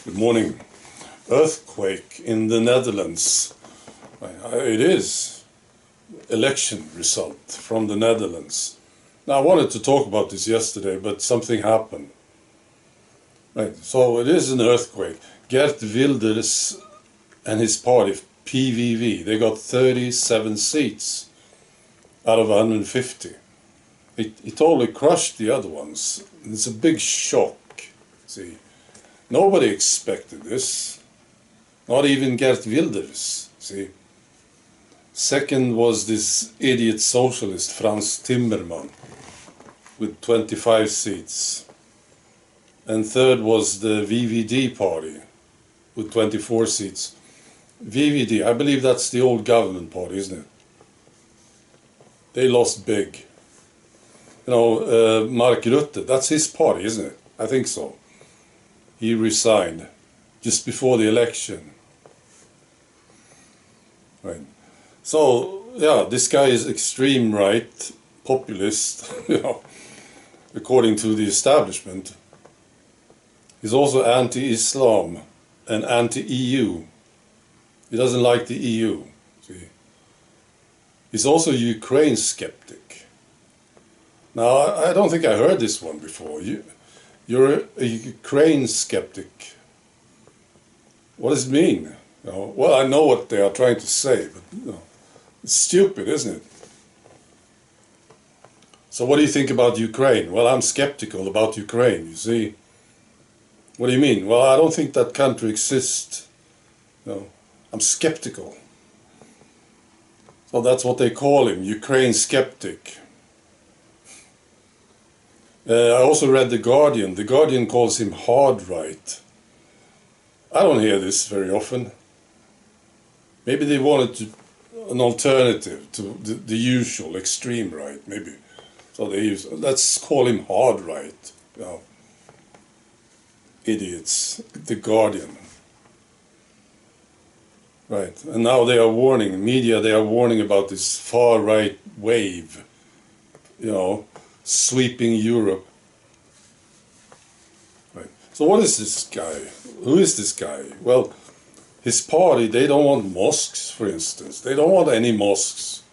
Good morning. Earthquake in the Netherlands. It is election result from the Netherlands. Now I wanted to talk about this yesterday, but something happened. Right, so it is an earthquake. Geert Wilders and his party, PVV, they got 37 seats out of 150. He totally crushed the other ones. It's a big shock. See, nobody expected this. Not even Geert Wilders. See. Second was this idiot socialist Frans Timmerman with 25 seats. And third was the VVD party with 24 seats. VVD, I believe that's the old government party, isn't it? They lost big. You know, Mark Rutte, that's his party, isn't it? I think so. He resigned just before the election. Right. So, yeah, this guy is extreme right, populist, you know, according to the establishment. He's also anti-Islam and anti-EU. He doesn't like the EU. See. He's also a Ukraine skeptic. Now, I don't think I heard this one before. You're a Ukraine skeptic. What does it mean? You know, well, I know what they are trying to say, but you know, it's stupid, isn't it? So what do you think about Ukraine? Well, I'm skeptical about Ukraine, you see. What do you mean? Well, I don't think that country exists. No, I'm skeptical. So that's what they call him, Ukraine skeptic. I also read The Guardian. The Guardian calls him hard right. I don't hear this very often. Maybe they wanted an alternative to the usual extreme right, maybe. So they use, let's call him hard right. You know. Idiots. The Guardian. Right. And now they are warning, media, they are warning about this far right wave, you know, sweeping Europe. Right. So what is this guy? Who is this guy? Well, his party, they don't want mosques, for instance. They don't want any mosques.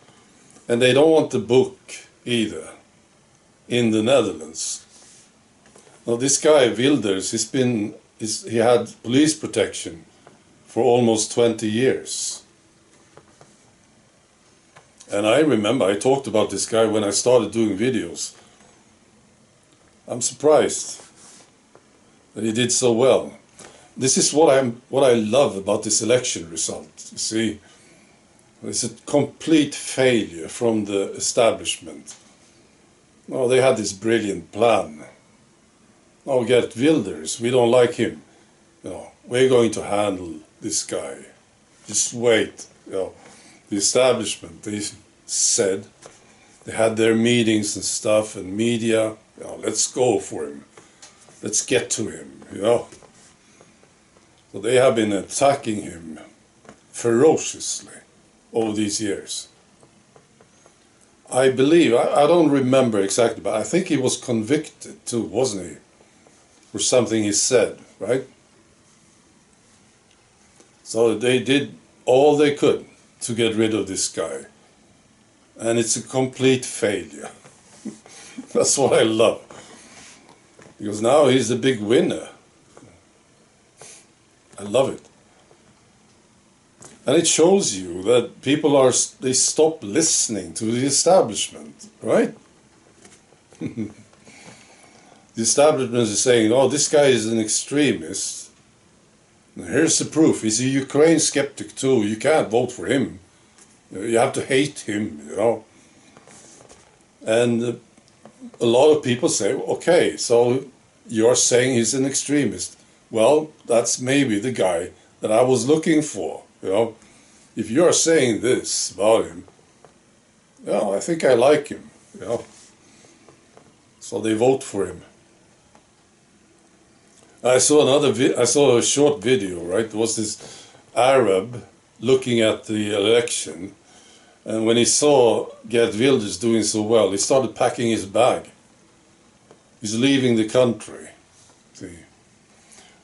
And they don't want the book either in the Netherlands. Now this guy, Wilders, he had police protection for almost 20 years. And I remember I talked about this guy when I started doing videos. I'm surprised that he did so well. This is what I love about this election result. You see, it's a complete failure from the establishment. Oh, they had this brilliant plan. Oh, Geert Wilders, we don't like him. You know, we're going to handle this guy. Just wait. You know, the establishment, they said, they had their meetings and stuff and media. You know, let's go for him. Let's get to him. You know. So they have been attacking him ferociously over these years. I believe, I don't remember exactly, but I think he was convicted too, wasn't he? For something he said, right? So they did all they could to get rid of this guy. And it's a complete failure. That's what I love. Because now he's the big winner. I love it. And it shows you that people they stop listening to the establishment, right? The establishment is saying, oh, this guy is an extremist. And here's the proof. He's a Ukraine skeptic too. You can't vote for him. You have to hate him, you know. And a lot of people say, okay, so you're saying he's an extremist. Well, that's maybe the guy that I was looking for, you know. If you're saying this about him, you know, I think I like him, you know. So they vote for him. I saw a short video, right? There was this Arab looking at the election, and when he saw Geert Wilders doing so well, he started packing his bag. He's leaving the country. See.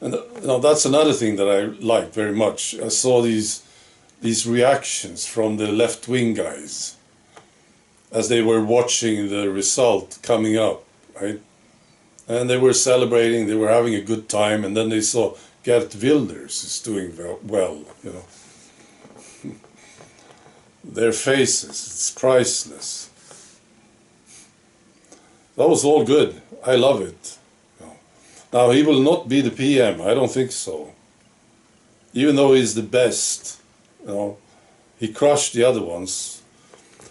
And that's another thing that I like very much. I saw these reactions from the left-wing guys as they were watching the result coming up, right? And they were celebrating, they were having a good time, and then they saw Gert Wilders is doing well, you know. Their faces, it's priceless. That was all good. I love it. Now, he will not be the PM, I don't think so. Even though he's the best, you know, he crushed the other ones.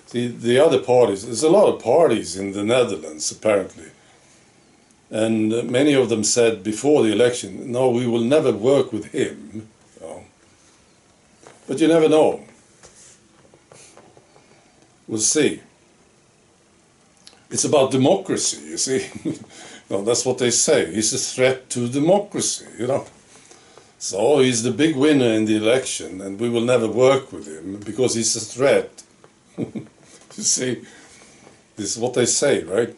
See, the other parties, there's a lot of parties in the Netherlands, apparently. And many of them said before the election, no, we will never work with him. You know. But you never know. We'll see. It's about democracy, you see. No, that's what they say. He's a threat to democracy, you know. So he's the big winner in the election, and we will never work with him because he's a threat. You see, this is what they say, right?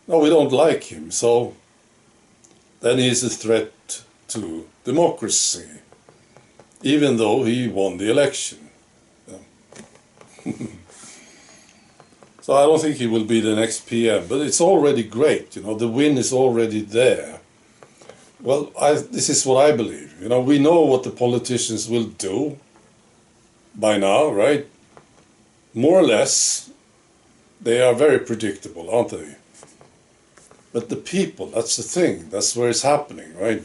No, we don't like him, so then he's a threat to democracy, even though he won the election. Yeah. So I don't think he will be the next PM, but it's already great, you know, the win is already there. Well, this is what I believe, you know, we know what the politicians will do by now, right? More or less, they are very predictable, aren't they? But the people, that's the thing, that's where it's happening, right?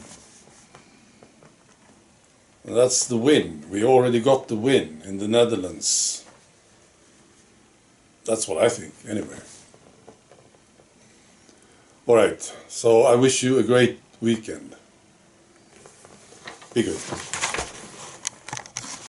And that's the win. We already got the win in the Netherlands. That's what I think, anyway. All right, so I wish you a great weekend. Be good.